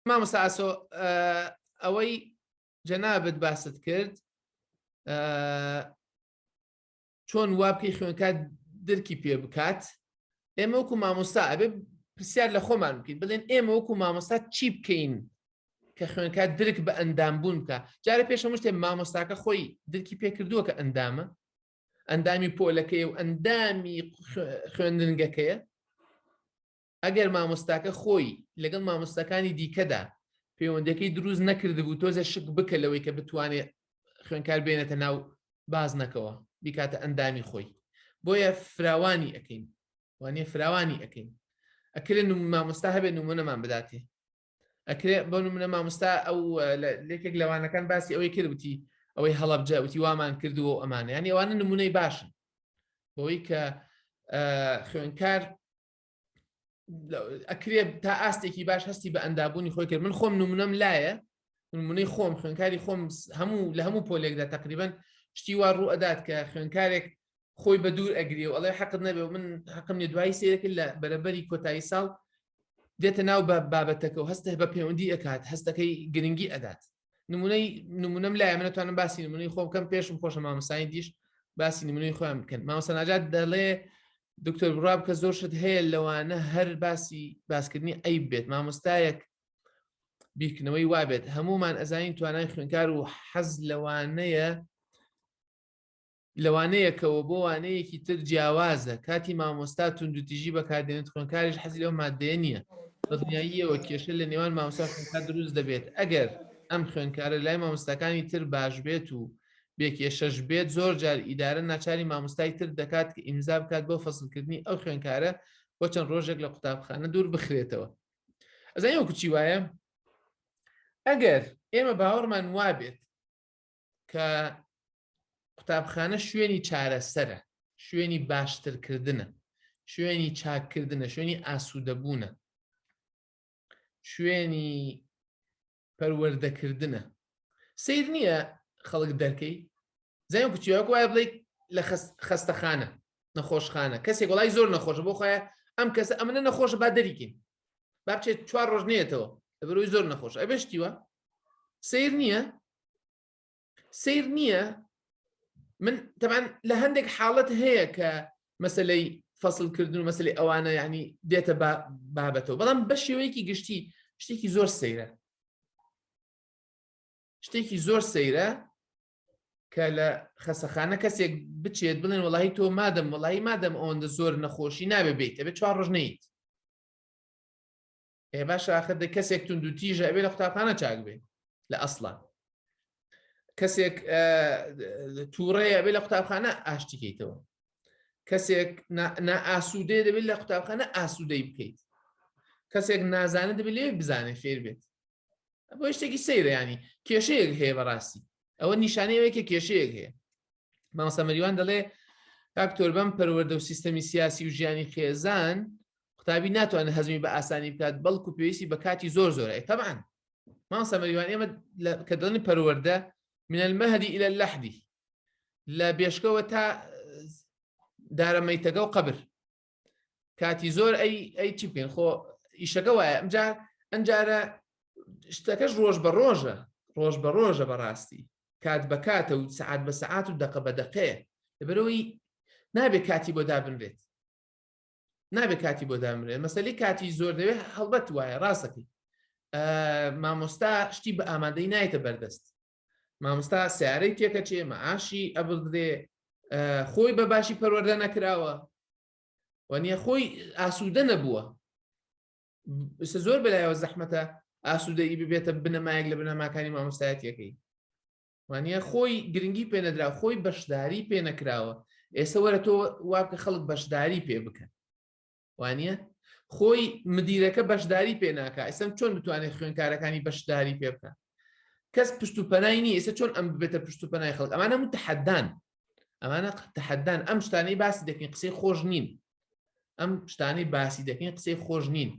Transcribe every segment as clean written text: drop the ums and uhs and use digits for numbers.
مامۆستا ئاسۆ ئەوەی جەنابەت باست کرد چۆن وا بکەی خوێنکار درکی پێ بکات ئێمە وەکو مامۆستا ئەبێ پرسیار لە خۆمان بکەین بڵێن ئێمە وەکو مامۆستا چی بکەین کە خوێنکار درک بە ئەندامبوون بکە. جارە پێش هەموو شتێ مامۆستاکە خۆی درکی پێ کردووە کە ئەندامە، ئەندامی پۆلەکەیە و ئەندامی خوێندنگەکەیە. ئەگەر مامۆستاکە خۆی لەگەڵ مامۆستاکانی دیکەدا پەیوەندەکەی دروست نەکردبوو تۆزە شک بکە لەوەی کە بتوانێت خوێنکار بێنێتە ناو بازنەکەەوە بیکاتە ئەندامی خۆی. بۆیە فراوانی ئەەکەین، وانە فراوانی ئەەکەین. ئەکرێن مامۆستا هەبێت نمونەمان بداتێ. ئەکرێ بۆ نمونە مامۆستا ئەو لێکێک لەوانەکان باسی ئەوەی کردوتی ئەوەی هەڵەبجە وتی وامان کردووە ئەمانە، یعنی ئەوانە نمونەی باشن بۆی کە خوێنکار ئەکرێ تا ئاستێکی باش هەستی بە ئەندابوونی خۆی کرد. من خۆم نمونەم لایە، نمونەی خۆم خوێنکاری خۆم هەموو لە هەموو پۆلێکدا تقریبان شتی وا ڕوو ئەدات کە خوێنکارێک خۆی بە دوور ئەگری و ئەڵێ حەقت نەبێ و من حەقم لێ دوایی سێرەکرد لە بەرەبەری کۆتایی ساڵ دێتە ناو بابەتەکە و هەستە بە پەیوەندی ئەکات، هەستەکەی گرنگی ئەدات. نمونەم لایە من نتوانم باسی نمونەی خۆم بکەم، پێشم خۆشە مامۆستای دیش باسی نمونەی خۆیان بکەن. مامۆستا ناجات دەڵێ دکتۆر بڕاب کە زۆر شت هەیە لەوانە هەر باسکردنی ئەیب بێت. مامۆستایەک بیرکردنەوەی وابێت هەمومان ئەزانین توانای خوێنکار و حەز لەوانەیەکەوە بۆ وانەیەکی تر جیاوازە. کاتی مامۆستا توندوتیژی بەکاردێنێت خوێنکاریش حەزی لەو مادەیە نییە. دڵنیاییەوە کێشە لە نێوان مامۆستا خوێنکار دروست دەبێت. ئەگەر ئەم خوێنکارە لای مامۆستاکانی تر باش بێت و بێکێشەش بێت زۆر جار ئیدارە ناچاری مامۆستای تر دەکات کە ئیمزا بکات بۆ فەسڵکردنی ئەو خوێنکارە بۆ چەند ڕۆژێک لە قوتابخانە دوور بخرێتەوە. ئەزانین وەکو چی وایە؟ ئەگەر ئێمە باوەڕمان وابێت کە قوتابخانە شوێنی چارەسەرە، شوێنی باشترکردنە، شوێنی چاککردنە، شوێنی ئاسوودەبوونە، شوێنی پەروەردەکردنە، سیر نییە خەڵک دەرکەی زای کوچیوەک وایە بڵێ لە خەستەخانە نەخۆشخانە کەسێک وڵای زۆر نەخۆشە بۆ خۆیان ئەم کەسە ئەمنە نەخۆشە با دەریکەین با بچێت 4 ڕۆژ نێتەوە لە بەرەوەی زۆر نەخۆش ئەبێشتیوە سیر نییە. من تەمان لە هەندێک حاڵەت هەیە کە مەسەلەی فەسڵکردن و مەسەلەی ئەوانە یعنی دێتە بابەتەوە، بەڵام بە شێوەیەکی گشتی شتێکی زۆر سەیرە، شتێکی زۆر سەیرە کە لە خەسەخانە کەسێک بچێت بڵێن وڵی تۆ مادەم ئەوەندە زۆر نەخۆشی نابێ بیت ئەبێت 4 ڕۆژ نەیت. باش ئاخر کەسێک توندوتیژە ئەبێ لە قوتابخانە چاک بێ لە ئەسڵا، کەسێک تووڕەیە بێ لە قوتابخانە ئاشتیکەیتەوە، کەسێک نائاسوودەیە دەبێت لە قوتابخانە ئاسوودەی بکەیت، کەسێک نازانە دەبێت لێ بزانێت فێر بێت. بۆ شتێکی سەیرە ینی کێشەیەک هەیە بەڕاستی ئەوە نیشانەیەوەیە کە کێشەیەک هەیە. مامۆستا مەریوان دەڵێ کاکتۆر بەم پەروەردە و سیستەمی سیاسی و ژیانی خێزان قوتابی ناتوانێت هەزمی بە ئاسانی بکات بەڵکو پێویستی بە کاتی زۆرە. تەبعاً مامۆستا مەریوان ئێمە کە دڵنی پەروەردە من المهدی إلى اللحدی لە بێشکەوە تا دارەمەیتەگە و قەبر کاتی زۆر ئەی چی بکەین خۆ ئیشەکە وایە ئەمجارە شتەکەش ڕۆژ بە ڕۆژە بەڕاستی کات بە کاتە و سعات بە سعات و دەقە بە دەقەیە لەبەرەوەی نابێت کاتی بۆ دابنرێت، نابێت کاتی بۆ دابنرێت. مەسەلەی کاتی زۆر دەوێت هەڵبەت وایە ڕاستەکەی مامۆستا شتی بە ئامادەی نایەتە بەردەست. مامۆستا سیارەی تێکەچێ مەعاشی ئەبدرێ خۆی بە باشی پەروەردە نەکراوە وانە خۆی ئاسوودە نەبووە. زۆر بەلایەوە زەحمەتە ئاسوودەی ببێتە بنەمایەک لە بنەماکانی مامۆستایەتیەکەی، وانە خۆی گرنگی پێ نەدرا، خۆی بەشداری پێ نەکراوە. ئێستا وەرە تۆ وابکە خەڵک بەشداری پێ بکەن، وانە خۆی مدیرەکە بەشداری پێ ناکە. ئێستا چۆن بتوانێت خوێنکارەکانی بەشداری پێ بکە؟ کەس پشت و پەنای نیە. ئێستا چۆن ئەم ببێتە پشت و پەنای خەڵک؟ ئەمانە متەحەدان، ئەمانە تەحەدان. ئەم شتانەی باسی دەکەین قسەی خۆش نین، ئەم شتانەی باسی دەکەین قسەی خۆش نین.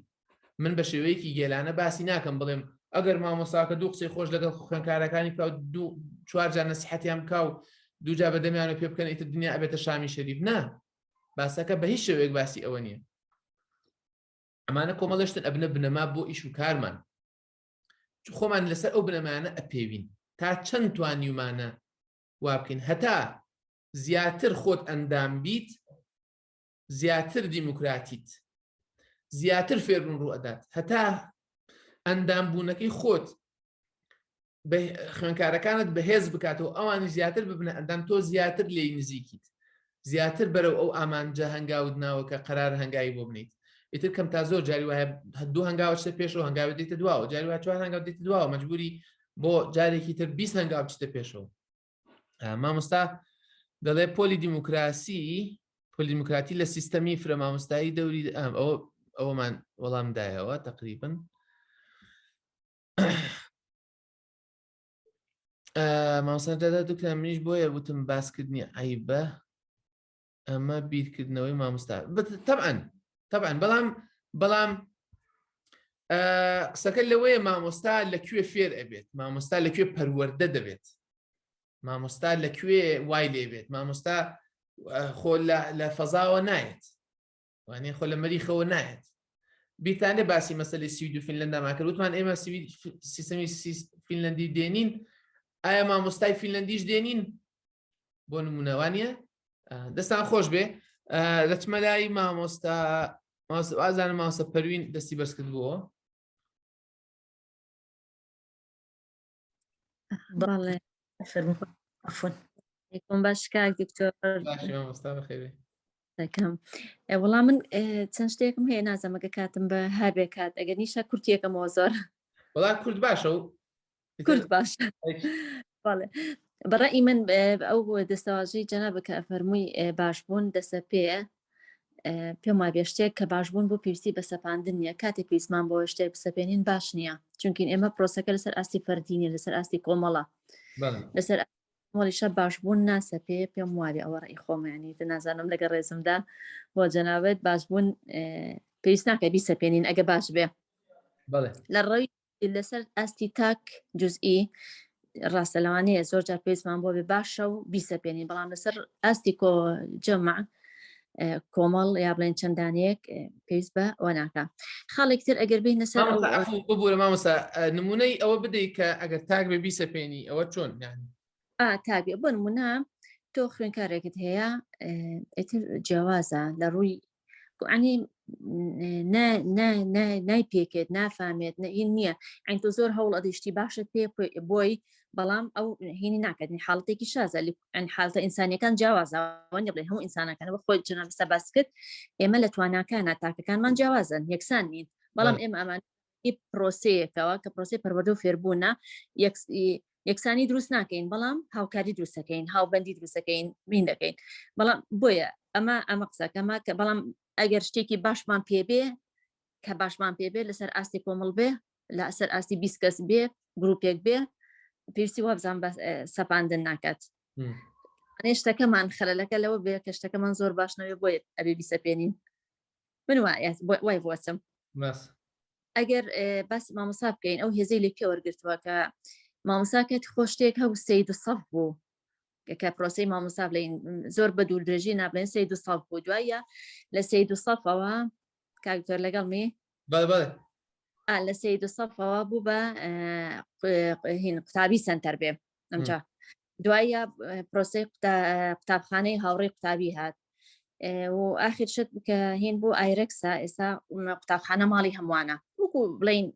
من بە شێوەیەکی گێلانە باسی ناکەم بڵێم ئەگەر مامۆستاکە دوو قسەی خۆش لەگەڵ خوێنکارەکانی بکە و 4 جار نەسیحەتیان بکە و 2 جار بەدەمیانە پێ بکەن ئیتر دنیا ئەبێتە شامی شەریف. نا، باسەکە بە هیچ شێوەیەک باسی ئەوە نییە. ئەمانە کۆمەڵێشتن ئەبنە بنەما بۆ ئیش و کارمان. خۆمان لەسەر ئەو بنەمانە ئەپێوین تا چەند توانیمانە وا بکەین هەتا زیاتر خۆت ئەندام بیت زیاتر دیموکراتیت زیاتر فێربوون ڕوو ئەدات هەتا ئەندام بوونەکەی خۆت خوێنکارەکانت بەهێز بکاتەوە ئەوانی زیاتر ببنە ئەندام تۆ زیاتر لێی نزیکیت زیاتر بەرەو ئەو ئامانجە هەنگاوت ناوەکە قەرار هەنگاوی بۆ بنیت ئیتر کەم تا زۆر جاری وایە دوو هەنگاوە چتە پێشەوە هەنگاوی دیتە دواوە جاری وایە چوار هەنگاو دیتە دواوە مەجبوری بۆ جارێکی تر 20 هەنگاو چتە پێشەوە مامۆستا دەڵێ پۆلی دیموکراتی لە سیستەمی فرە مامۆستایی دەوری ئەوەمان وەڵامدایەوە تقریبن مامۆستادا دوکان منیش بۆیە وتم باسکردنی عیبە ئەمە بیرکردنەوەی مامۆستا طبعاً بەڵام قسەکە لەوەیە مامۆستا لەکوێ فێر ئەبێت مامۆستا لەکوێ پەروەردە دەبێت مامۆستا لەکوێ وای لێبێت مامۆستا خۆ لە فەزاوە نایەت وانێ خۆ لە مەریخەوە نایەت بیرتانێ باسی مەسەلەی سوید و فینلەندامان کرد وتمان ئێمە سیستەمی فینلەندی دێنین ئایا مامۆستای فینلەندیش دێنین بۆ نمونەوانە دەستان خۆش بێ دەچمە لای مامۆستا ئازانم مامۆستا پەروین دەستی بەرز کردبووە بەڵێ باش کاک دکتۆر دەکەم وەڵام من چەند شتێکم هەیە نازەمەگە کاتم بە هەربێ کات ئەگەر نیشە کورتێکەمەوە زۆر وەڵا کورد باشە و کورد باش بەڵێ بەڕێی من ئەو دەستەواژەی جەنابە کە فەرمووی باشبوون دەسە پێە پێم وایە بێ شتێک کە باشبوون بۆ پێویستی بە سەپاندن نیە کاتێک پێویستمان بۆ شتێک بسەپێنین باش نییە چونکین ئێمە پرۆسەکە لەسەر ئاستی فەردینی لەسەر ئاستی کۆمەڵە لەسەر مۆلیشە باشبوون ناسەپێ پێم وایە ئەوە ڕێی خۆمەیانی نازانم لەگە ڕێزمدا بۆ جەنابەت باشبوون پێویست ناکە بیسەپێنین ئەگە باش بێ لە ڕێی لەسەر ئاستی تاک جزئی ڕاستە لەوانەیە زۆر جار پێویستمان بۆ بێ باشە و بیسەپێنین بەڵام لەسەر ئاستی کۆ جەمع کۆمەڵ یا بڵێن چەندانەیەک پێویست بە ئەوە ناکە خاڵێکتر ئەگەر بین سەر ببوورە مامۆستا نمونەی ئەوە بدەیت کە ئەگەر تاک بێ بیسەپێنی ئەوە چۆن تابێ بۆ نمونە تۆ خوێنکارێکت هەیە ئیتر جیاوازە لە ڕووی عنی نای پێکێت نافامێت هین نییە ئەین تۆ زۆر هەوڵ ئەدەشتی باشت پێ بۆی بەڵام ئەو هینی ناکردنی حاڵەتێکی شازە ئەن حالتە ئینسانیەکان جیاوازەوە بڵێ هەموو ئینسانەکانەوە خۆی جنابستە باس کرد ئێمە لە تواناکانە تاکەکانمان جیاوازن یەکسان نین بەڵام ئێمە ئەمان پرۆسەیەکەوە کە پرۆسی پەروەردە و فێربوونە یەکسانی دروست ناکەین بەڵام هاوکاری دروستەکەین هاوبەندی دروستەکەین بین دەکەین بەڵام بۆیە ئەمە قسەکەمە کە بەڵام ئەگەر شتێکی باشمان پێبێ کە باشمان پێبێ لەسەر ئاستی کۆمەڵ بێ لەسەر ئاستی 20 کەس بێ گروپێک بێ پێویستی وابزان بە سەپاندن ناکات شتەکەمان خەلەلەکە لەوە بێ کە شتەکەمان زۆر باشنەوێ بۆیە ئەبێ بیسەپێنین من وای بۆچم ئەگەر باسی مامۆستا بکەین ئەو هێزەی لێ پێ وەرگرتووە کە مامۆساکەت خۆ شتێک هەو سەید سەف بوو کە پرۆسی مامۆستا بڵین زۆر بە دوور درێژی نابڵێن سەید سەف بوو دوایە لە سەید سەفەوە کاکتۆر لەگەڵمی لە سەید سەفەوە بوو بە هین قوتابی سنتەر بێ ئەمجا دوایە پرۆسی قوتابخانەی هاوڕێی قوتابی هات و ئاخر شت کە هین بوو ئایرەکسا ئێستا قوتابخانە ماڵی هەمووانە وەکو بڵین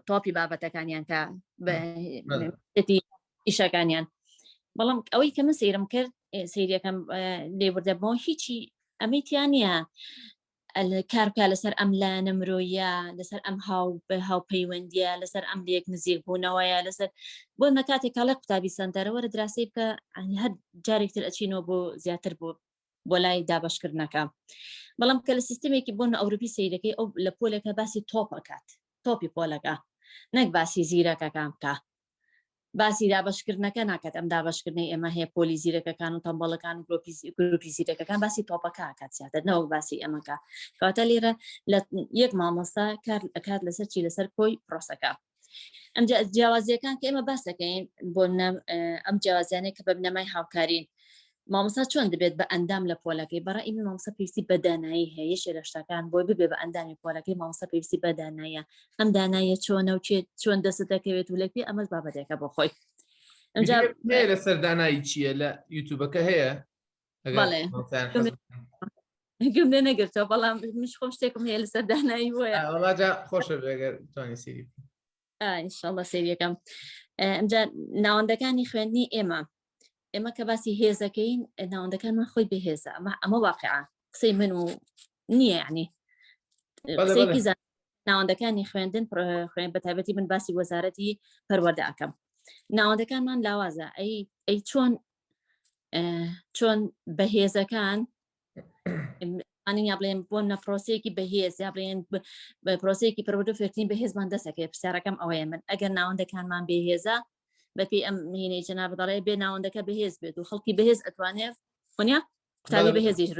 تۆپی بابەتەکانیان کە ئیشەکانیان بەڵام ئەوەی کە من سەیرم کرد سەیریەکەم لێبوردەبەوە هیچی ئەمەیتیان نیە کارکە لەسەر ئەم لایەنە مرۆیە لەسەر ئەم هاوپەیوەندیە لەسەر ئەم لێک نزیک بوونەوەیە لەسەر بۆ مە کاتێک کاڵە قوتابی سنتەرەوە دراسی بکە هەر جارێکتر ئەچینەوە بۆ زیاتر بۆ لای دابشکردنەکە بەڵام کە لە سیستمێکی بۆن ئەوروپی سەیرەکەی ئەو لە پۆلەکە باسی تۆپەکات تۆپی پۆلەکە نەک باسی زیرەکەکان بکە باسی دابشکردنەکە ناکات ئەم دابشکردنی ئێمە هەیە پۆلی زیرەکەکان و تەمبەڵەکان و گروپی زیرەکەکان باسی تۆپەکە کات زیاتر نەوە باسی ئەمەکە کەواتە لێرە لە یەک مامۆستا کار ئەکات لەسەر چی لەسەر کۆی پرۆسەکە ئەم جیاوازیەکان کە ئێمە باسەکەین بۆ ئەم جیاوازیانەی کە بە بنەمای هاوکارین مامۆستا چۆن دەبێت بە ئەندام لە پۆلەکەی بەڕای من مامۆستا پێویستی بە دانایی هەیە یەکێک لە شتەکان بۆی ببێ بە ئەندامی پۆلەکەی مامۆستا پێویستی بە داناییە ئەم داناییە چۆنە و چۆن دەست دەکەوێت و لەکوێ ئەمەش بابەتێکە بۆ خۆی هەیە لەسەر دانایی چییە لە یوتیوبەکە هەیە بەڵێ گوم لێ نەگرتەوە بەڵام مش خۆم شتێکم هەیە لەسەر دانایی بۆیە وڵاجا خۆشە بێگەر توانی سیری ئینشاءڵڵا سێریەکەم ئەمجا ناوەندەکانی خوێندنی ئێمە کە باسی هێزەکەین ناوەندەکانمان خۆی بەهێزە ئەمە واقعا قسەی من و نییە یعنی قسەیەکی ناوەندەکانی خوێندن خوێن بە تایبەتی من باسی وەزارەتی پەروەردە ئەەکەم ناوەندەکانمان لاوازە ئەی چۆن بەهێزەکان یا بڵێن بۆ نەپرۆسەیەکی بەهێز یا بڵێن پرۆسەیەکی پەروەردە و فێرتنی بەهێزمان دەسەکەی پرسیارەکەم ئەوەیە من ئەگەر ناوەندەکانمان بێهێزە بەپی ئەم هینەی جەناب دەڵێ بێ ناوەندەکە بەهێز بێت و خەڵکی بەهێز ئەتوانێت خۆنیا قوتابی بەهێزیش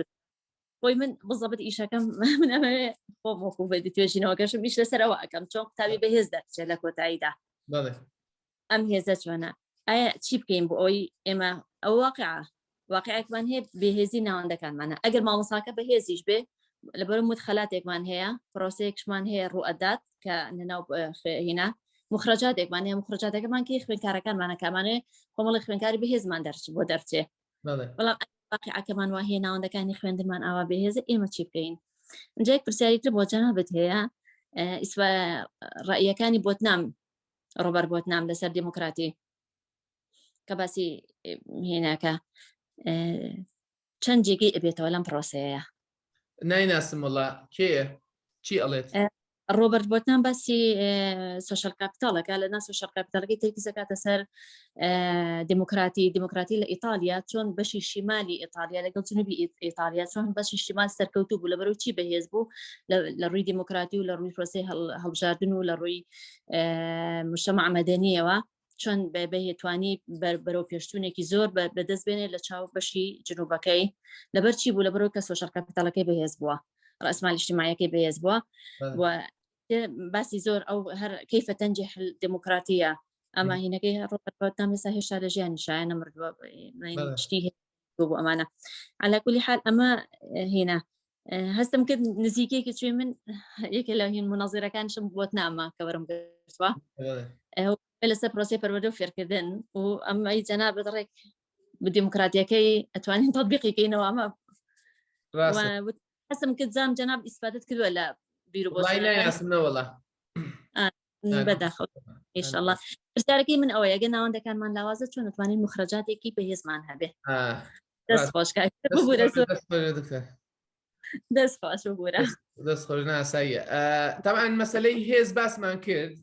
بۆی من بزەبت ئیشەکەم من ئەمەوێ خۆم وەکو بەدی توێژینەوەکەشم ئیش لەسەرەوە ئەەکەم چۆن قوتابی بەهێز دەچێت لە کۆتاییدا ئەم هێزە چۆنە ئایا چی بکەین بۆ ئەوی ئێمە ئەو واقعەکمان هەیە بەهێزی ناوەندەکانمانە ئەگەر مامۆساکە بەهێزیش بێ لەبەر مدخەلاتێکمان هەیە پرۆسەیەکشمان هەیە ڕوئەدات کە ناو هینا مخرجاتێکمان هەیە مخرجاتەکەمان کە خوێنکارەکانمانە کامانێ کۆمەڵی خوێنکاری بەهێزمان بۆ دەرچێ بەڵام واقعەکەمان وا هەیە ناوەندەکانی خوێندنمان ئاوا بەهێزە ئێمە چی بکەین جێک پرسیاریتر بۆ جەنابەت هەیە ڕائیەکانی بۆتنام ڕۆبەر بۆتنام لەسەر دیموکراتی کە باسی هێناکە چەند جێگەی ئەبێتەوە لەم پرۆسەیە نایناسم وڵا کێیە چی ئەڵێت ڕۆبەرت بۆتنام باسی سۆشەل کاپیتاڵەکە لە ناو سۆشەل کاپیتاڵەکەی تێکیزەکاتە سەر دیموکراتی لە ئیتالیا چۆن بەشی شیمالی ئیتالیا لەگەڵ جنوبی ئیتالیا چۆن بەشی شیمال سەرکەوتوو بوو لەبەرەوە چی بەهێز بوو لە ڕووی دیموکراتی و لە ڕووی پرۆسەی هەڵبژاردن و لە ڕووی مجتەمع مەدەنیەوە چۆن بەهێتوانی بەرەو پێشتوونێکی زۆر بەدەست بێنێ لە چاو بەشی جنوبەکەی لەبەر چی بوو لەبەرەوە کە سۆشەل کاپیتاڵەکەی بەهێز بووە ڕأسمالی اجتماعیەکەی بەهێز بووە باسی زۆر ئەو هەر کەیفە تەنجیح الدیموکراتیە ئەمە هینەکەی ڕۆبەرت ئێستا هێشتا لە ژیانی شایە نەمردووە شتی بوو ئەمانە على كل حال ئەمە هێنا هەستم کرد نزیکێکی توێ من یەکێ لە هین مناظرەکانشم بۆت نامە کە وەرم گرتووە لەسەر پرۆسی پەروەردە و فێرکردن و ئەمەی جەناب ڕێک بدیموکراتیەکەی ئەتوانین تەطبیقیکەینەوە ئەمە هەستم کرد زام جەناب ئیسپادت کردووە لە بیرروبۆسنەوەڵە بەداخەوە ئینشاءڵڵا پرسیارەکەی من ئەوەیە ئەگەر ناوەندەکانمان لاوازە چۆن دەتوانین مخرجاتێکی بەهێزمان هەبێ دەست خۆش بوورە دەست خۆش ناساییە طبعاً مەسەلەی هێز باسمان کرد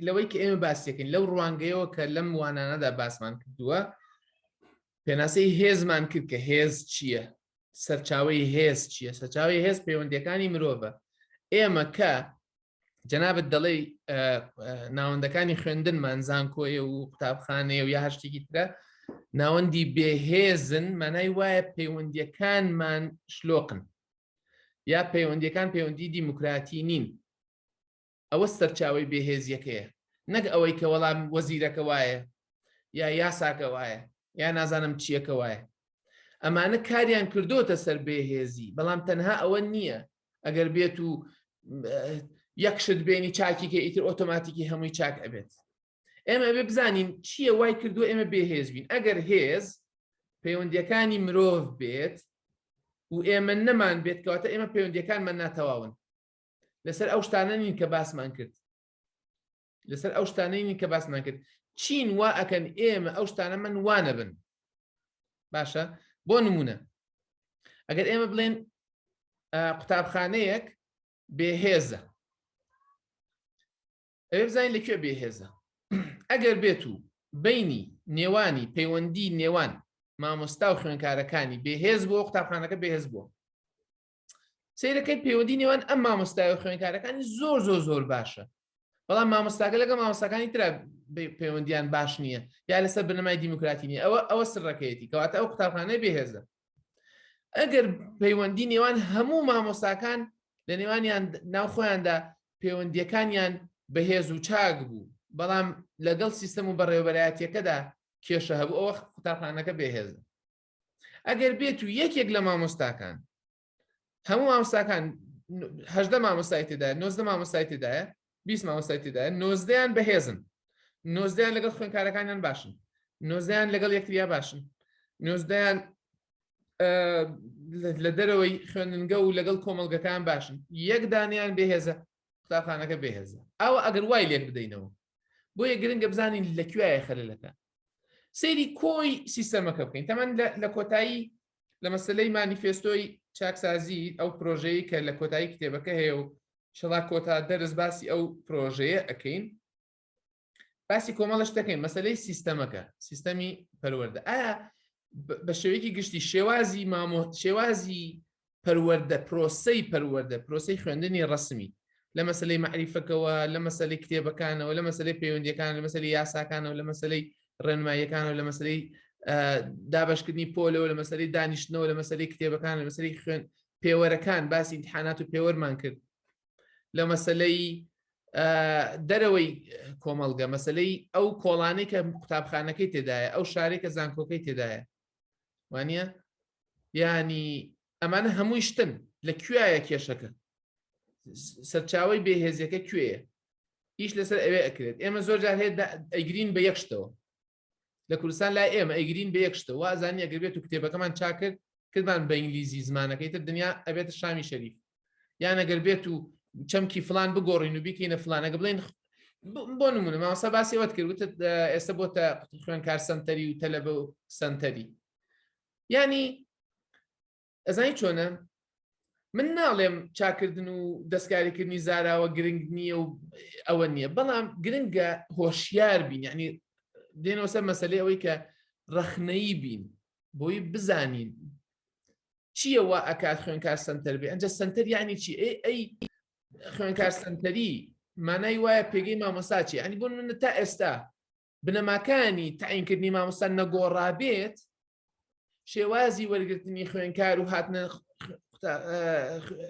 لەوەی کە ئێمە باسیەکەین لەو ڕوانگەیەوە کە لەم وانانەدا باسمان کردووە پێناسەی هێزمان کرد کە هێز چییە سەرچاوی هێز چییە سەرچاوی هێز پەیوەندیەکانی مرۆڤە ئێمە کە جەنابەت دەڵێ ناوەندەکانی خوێندنمان زانکۆیە و قوتابخانەیە و یا هەشتێکی ترە ناوەندی بێهێزن مانای وایە پەیوەندیەکانمان شلۆقن یا پەیوەندیەکان پەیوەندی دیموکراتی نین ئەوە سەرچاوی بێهێزیەکەیە نەک ئەوەی کە وەڵام وەزیرەکە وایە یا یاساکە وایە یا نازانم چیەکە وایە ئەمانە کاریان کردوتە سەر بێهێزی بەڵام تەنها ئەوە نییە ئەگەر بێت و یەکشت بینی چاکیکە ئیتر ئۆتۆماتیکی هەمووی چاک ئەبێت ئێمە بێ بزانین چییە وای کردووە ئێمە بێهێز بین ئەگەر هێز پەیوەندیەکانی مرۆڤ بێت و ئێمە نەمان بێت کەواتە ئێمە پەیوەندیەکانمان ناتەواون لەسەر ئەو شتانە نین کە باسمان کرد لەسەر ئەو شتانەی نین کە باسمان کرد چین وا ئەکەن ئێمە ئەو شتانە من وانە بن باشە بۆ نمونە ئەگەر ئێمە بڵێن قوتابخانەیەک بێهێزە ئەوێ بزانین لەکوێ بێهێزە ئەگەر بێت و بینی نێوانی پەیوەندی نێوان مامۆستا و خوێنکارەکانی بێهێز بووە قوتابخانەکە بێهێز بووە سیرەکەی پەیوەندی نێوان ئەم مامۆستای و خوێنکارەکانی زۆر زۆر زۆر باشە بەڵام مامۆستاکە لەگە مامۆستاکانی ترە پەیوەندیان باش نییە یا لەسەر بنەمای دیموکراتی نیە ئەوە سڕەکەیەتی کەواتە ئەو قوتابخانەی بێهێزە ئەگەر پەیوەندی نێوان هەموو مامۆستاکان لە نێوانیان ناوخۆیاندا پەیوەندیەکانیان بەهێز و چاک بوو بەڵام لەگەڵ سیستەم و بەڕێوەبەرایەتیەکەدا کێشە هەبوو ئەوە قوتابخانەکە بێهێزە ئەگەر بێت و یەکێک لە مامۆستاکان هەموو مامۆستاکان 18 مامۆستای تێدایە 90 مامۆستای تێدایە 20 مامۆستای تێدایە 90یان بەهێزن 90یان لەگەڵ خوێندکارەکانیان باشن 90یان لەگەڵ یەکتریا باشن 90یان لە دەرەوەی خوێندنگە و لەگەڵ کۆمەڵگەکان باشن یەک دانیان بێهێزە قوتابخانەکە بێهێزە ئەوە ئەگەر وای لێک بدەینەوە بۆیە گرنگە بزانین لەکوێیە خەلەلەکە سەیری کۆی سیستەمەکە بکەین تەمان لە کۆتایی لە مەسلەی مانیفێستۆی چاکسازی ئەو پرۆژەیە کە لە کۆتایی کتێبەکە هەیە و شڵا کۆتا دەرز باسی ئەو پرۆژەیە ئەەکەین باسی کۆمەڵش دەکەین مەسلەی سیستەمەکە سیستەمی پەروەردە ئایا بە شێوەیەکی گشتی شێوازی پەروەردە پرۆسەی پەروەردە پرۆسەی خوێندنی ڕسمی لە مەسلەی معریفەکەوە لە مەسلەی کتێبەکانەوە لە مەسلەی پەیوەندیەکان لە مەسلەی یاساکانەوە لە مەسلەی ڕێنماییەکانەوە لە مەسلەی دابشکردنی پۆلەوە لە مەسلەی دانیشتنەوە لە مەسلەی کتێبەکان لە مەسلەی خوێن پێوەرەکان باسی امتحانات و پێوەرمان کرد لە مەسلەی دەرەوەی کۆمەڵگە مەسلەی ئەو کۆڵانەی کە قوتابخانەکەی تێدایە ئەو شارێک کە زانکۆکەی تێدایە وانە ینی ئەمانە هەمووی شتن لەکوێیە کێشەکە سەرچاوی بێهێزیەکە کوێیە هیچ لەسەر ئەوێ ئەکرێت ئێمە زۆر جار هەیە ئەیگرین بە یەکشتەوە لە کوردستان لای ئێمە ئەیگرین بە یەکشتەوە وازانی ئەگەر بێت و کتێبەکەمان چاکرد کردمان بە ئینگلیزی زمانەکەی تر دنیا ئەبێتە شامی شەریف یان ئەگەر بێت و چەمکی فلان بگۆڕین و بیکەینە فلانەکە بڵێن بۆ نمونە مامۆستا باسی ئەوەت کرد وتت ئێستا بۆتە خوێندکار سەنتەری و تەلەبە و سەنتەری ینی ئەزانی چۆنە من ناڵێم چاکردن و دەستکاریکردنی زاراوە گرنگ نییە و ئەوە نییە بەڵام گرنگە هۆشیار بین یعنی دێنەوە سەر مەسەلەی ئەوەی کە ڕەخنەیی بین بۆی بزانین چییەوە ئەکات خوێنکار سنتەر بێ ئەنجە سنتەر یعنی چی ئەی خوێنکار سنتەری مانای وایە پێگەی مامۆستاچی ئەنی بۆ منە تا ئێستا بنەماکانی تاعینکردنی مامۆستا نەگۆڕابێت شێوازی وەرگرتنی خوێنکار و هاتنە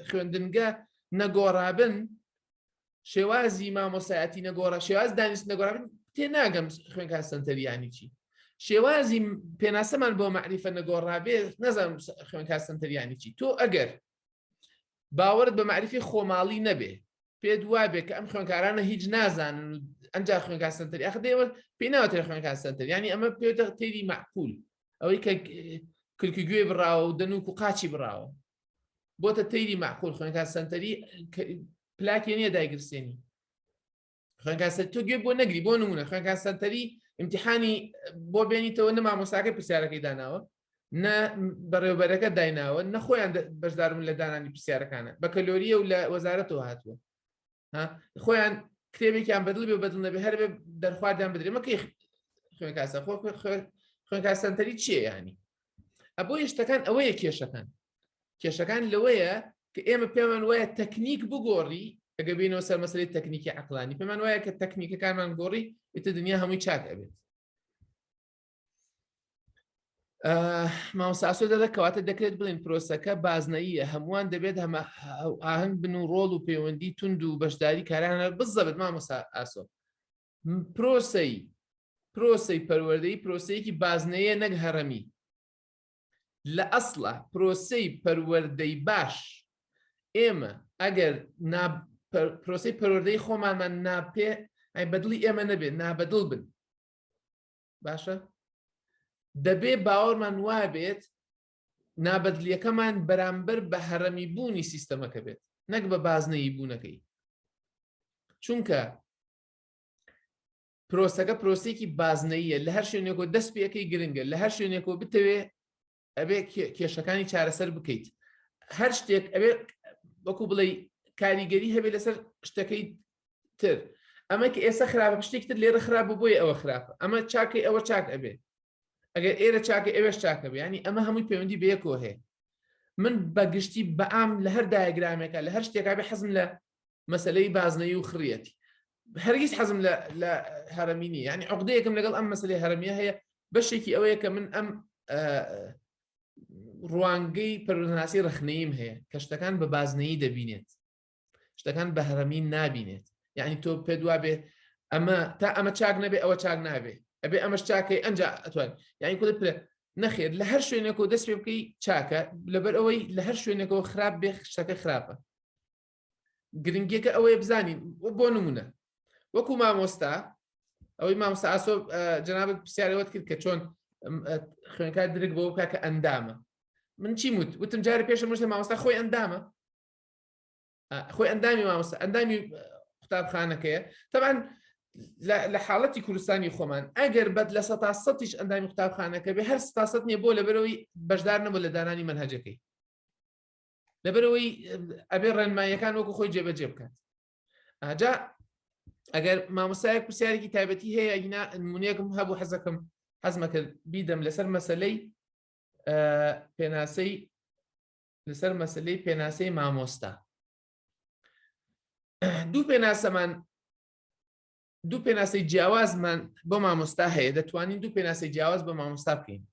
خوێندنگە نەگۆڕابن شێوازی مامۆسایەتی نەگۆڕا شێواز دانیست نەگۆڕابن تێناگەم خوێنکار سنتەریانی چی شێوازی پێناسەمان بۆ معریفە نەگۆڕابێت نەزانم خوێنکار سنتەریانی چی تۆ ئەگەر باوەرت بە معریفی خۆماڵی نەبێ پێ دوابێ کە ئەم خوێنکارانە هیچ نازانن و ئەنجا خوێنکار سنتەری ئەخ دێوە پێی ناوەتێ خوێنکار سنتەری ینی ئەمە پێوتە تێری معقول ئەوەی کە کلکی گوێ بڕاوە و دەنووک و قاچی بڕاوە بۆتە تێری معقول خوێنکار سنتەری پلاکی نییە دایگرسێنی خوێنکار تۆ گوێ بۆ نەگری بۆ نمونە خوێنکار سنتەری امتحانی بۆ بێنیتەوە نە مامۆستاکەی پرسیارەکەی داناوە نە بەڕێوەبەرەکە دایناوە نە خۆیان بەشدارم لە دانانی پرسیارەکانە بە کەلۆریە و لە وەزارەتەوە هاتووە خۆیان کتێبێکیان بەدڵ بێ و بەدڵ نەبێ هەر بێ دەرخواردیان بدرێ مەکەی خوێنکار سنتەری چییە ینی ئەبۆ شتەکان ئەوەیە کێشەکان لەوەیە کە ئێمە پێمان وایە تەکنیک بگۆڕی ئەگە بینەوە سەر مەسەلەی تەکنیکی عەقلانی پێمان وایە کە تەکنیکەکانمان گۆڕی ئێتە دنیا هەمووی چاک ئەبێت مامۆستا ئاسۆدە دەکەواتە دەکرێت بڵێن پرۆسەکە بازنەییە هەمووان دەبێت ئاهەنگ بن و ڕۆڵ و پەیوەندی تونند و بەشداری کارانە بزەبێت مامۆستا ئاسۆ پرۆسەی پەروەردەیی پرۆسەیەکی بازنەیە نەک هەڕەمی لە ئەسڵە پرۆسەی پەروەردەی باش ئێمە ئەگەر پرۆسەی پەروەردەی خۆمانمان ناپێ ئەی بەدڵی ئێمە نەبێت نابەدڵ بن باشە دەبێ باوەڕمان وابێت نابەدلیەکەمان بەرامبەر بە هەڕەمی بوونی سیستەمەکە بێت نەک بە بازنەیی بوونەکەی چونکە پرۆسەکە پرۆسێکی بازنەییە لە هەر شوێنێکۆ دەست پێەکەی گرنگە لە هەر شوێنێکۆ بتەوێ ئەبێ کێشەکانی چارەسەر بکەیت هەر شتێک ئەبێ وەکو بڵێ کاریگەری هەبێ لەسەر شتەکەی تر ئەمە کە ئێستا خراپە شتێک تر لێرە خراپە بۆیە ئەوە خراپە ئەمە چاکەی ئەوە چاک ئەبێ ئەگەر ئێرە چاکە ئێوەش چاکە بێ ینی ئەمە هەمووی پەیوەندی بەیەکەوە هەیە من بەگشتی بەعام لە هەر دایەگرامێکە لە هەر شتێکا بێ حەزم لە مەسەلەی بازنەیی و خڕیەتی هەرگیز حەزم لە هەرەمی نیە ینی عقدەیەکم لەگەڵ ئەم مەسەلەی هەرەمیە هەیە بەشێکی ئەوەیە کە من ئەم ڕوانگەی پەروەردەناسی ڕەخنەییم هەیە کە شتەکان بە بازنەیی دەبینێت شتەکان بە هەرەمی نابینێت یعنی تۆ پێ دوابێ ئەمە تا ئەمە چاک نەبێ ئەوە چاک نابێ ئەبێ ئەمەش چاکەی ئەنجا ئەتوان یعنی کۆ نەخێر لە هەر شوێنێکەوە دەست پێ بکەی چاکە لەبەر ئەوەی لە هەر شوێنێکەوە خراپ بێ شتەکە خراپە گرنگیەکە ئەوەیە بزانین بۆ نمونە وەکو مامۆستا ئەوەی مامۆستا ئاسۆ جەنابەت پرسیارەوەت کرد کە چۆن خوێنکار درک بەوە بکە کە ئەندامە من چی وتم جارە پێشە مشتە مامۆستا خۆی ئەندامە خۆی ئەندامی مامۆستا ئەندامی قوتابخانەکەیە تەبعاً لە حاڵەتی کوردستانی خۆمان ئەگەر بەد لە 100% ئەندامی قوتابخانەکە بێ هەر 100% نیە بۆ لەبەرەوەی بەشدار نەبوو لە دانانی منهەجەکەی لەبەرەوەی ئەبێ ڕێنماییەکان وەکو خۆی جێبەجێ بکات ئاجا ئەگەر مامۆستایەک پرسیارێکی تایبەتی هەیە ئەگینا نمونەیەکم هەبوو حەزمە کرد بیدەم لەسەر مەسەلەی پێناسەی مامۆستا دوو پێناسەی جیاوازمان بۆ مامۆستا هەیە دەتوانین دوو پێناسەی جیاواز بە مامۆستا بکەین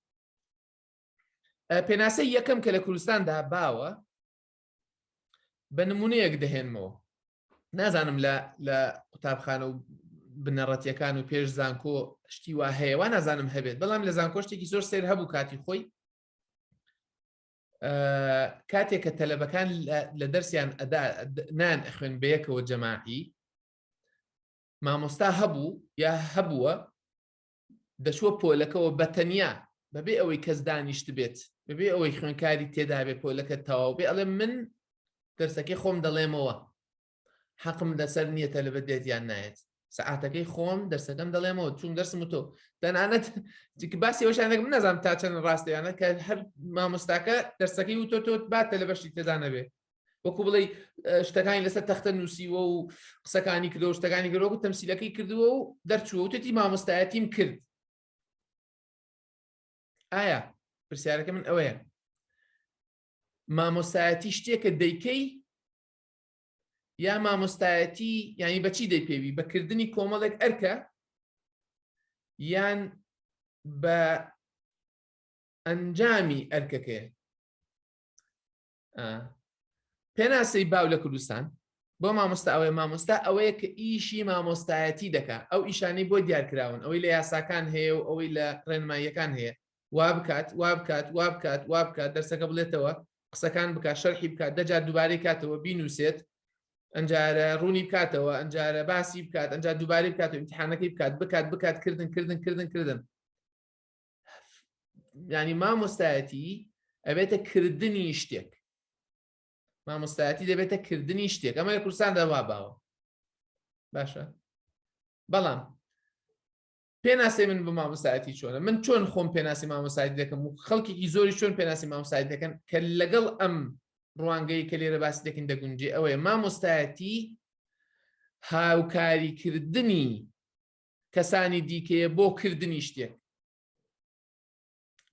پێناسەی یەکەم کە لە کوردستاندا باوە بە نمونەیەک دەهێنمەوە نازانم لە قوتابخانە و بنەڕەتیەکان و پێش زانکۆ شتی وا هەیە وا نازانم هەبێت بەڵام لە زانکۆ شتێکی زۆر سێر هەبوو کاتی خۆی کاتێک کە تەلەبەکان لە دەرسیان نان ئەخوێن بەیەکەوە جەماعی مامۆستا هەبوو یا هەبووە دەچووە پۆلەکەەوە بەتەنیا بەبێ ئەوەی کەس دانیشت بێت بەبێ ئەوەی خوێنکاری تێدا بێ پۆلەکە تەواو بێ ئەڵێ من دەرسەکەی خۆم دەڵێمەوە حەقم لەسەر نییە تەلەبەت دێت یان نایێت سەعاتەکەی خۆم دەرسەکەم دەڵێمەوە چون دەرسم تۆ تەنانەت باسی ئەوشانێک من نەزانم تا چەند ڕاستیانە کە هەر مامۆستاکە دەرسەکەی و تۆ باتە لە بەشی تێدا نەبێ وەکو بڵێ شتەکانی لەسەر تەختە نووسیوە و قسەکانی کردەوە شتەکانی کردەوە تەمسیلەکەی کردووە و دەرچووە و تێتی مامۆستایەتیم کرد ئایا پرسیارەکە من ئەوەیە مامۆستایەتی شتێکە دەیکەی یا مامۆستایەتی ینی بەچی دەیپێوی بەکردنی کۆمەڵێک ئەرکە یان بە ئەنجامی ئەرکەکەیە پێناسەی باو لە کوردستان بۆ مامۆستا ئەوەیە کە ئیشی مامۆستایەتی دەکا ئەو ئیشانەی بۆ دیارکراون ئەوەی لە یاساکان هەیە و ئەوەی لە ڕێنماییەکان هەیە وا بکات دەرسەکە بڵێتەوە قسەکان بکات شەرحی بکات دەجار دووبارەی کاتەوە بینووسێت ئەنجارە ڕوونی بکاتەوە ئەنجارە باسی بکات ئەنجار دووبارەی بکات و ئیمتیحانەکەی بکات کردن ینی مامۆستایەتی ئەبێتە کردنی شتێک مامۆستایەتی دەبێتە کردنی شتێک ئەمە لە کوردستاندا وا باوە باشە بەڵام پێناسی من بە مامۆستایەتی چۆنە من چۆن خۆم پێناسی مامۆستایەتی دەکەم و خەڵکێکی زۆری چۆن پێناسی مامۆستایەتی دەکەن کە لەگەڵ ئەم ڕوانگەی کە لێرە باسی دەکەین دەگونجێ ئەوەیە مامۆستایەتی هاوکاریکردنی کەسانی دیکەیە بۆ کردنی شتێک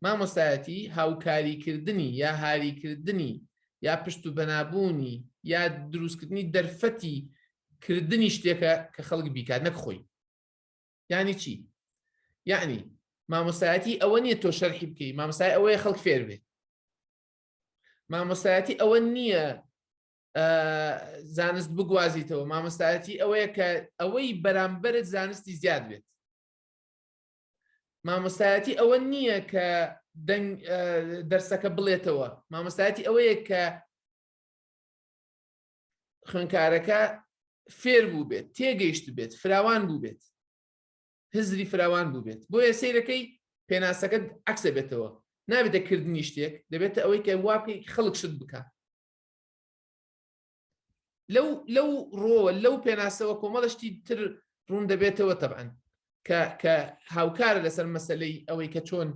مامۆستایەتی هاوکاریکردنی یا هاریکردنی یا پشت و بەنابوونی یا دروستکردنی دەرفەتی کردنی شتێکە کە خەڵک بیکات نەک خۆی یعنی چی؟ یعنی مامۆستایەتی ئەوە نییە تۆ شەرحی بکەی مامۆستای ئەوەیە خەڵک فێر بێت مامۆستایەتی ئەوە نییە زانست بگوازیتەوە مامۆستایەتی ئەوەیە کە ئەوەی بەرامبەرت زانستی زیاد بێت مامۆستایەتی ئەوە نییە کە دەرسەکە بڵێتەوە مامۆستایەتی ئەوەیە کە خوێنکارەکە فێر بوو بێت تێگەیشت بێت فراوان بوو بێت هزری فراوان بوو بێت بۆیە سەیرەکەی پێناسەکە عەکسە بێتەوە نابێتە کردنی شتێک دەبێتە ئەوەی کە واکەی خەڵک شت بکە لەو ڕۆوە لەو پێناسەوە کۆمەڵشتی تر ڕوون دەبێتەوە تەبعەن کە هاوکارە لەسەر مەسەلەی ئەوەی کە چۆن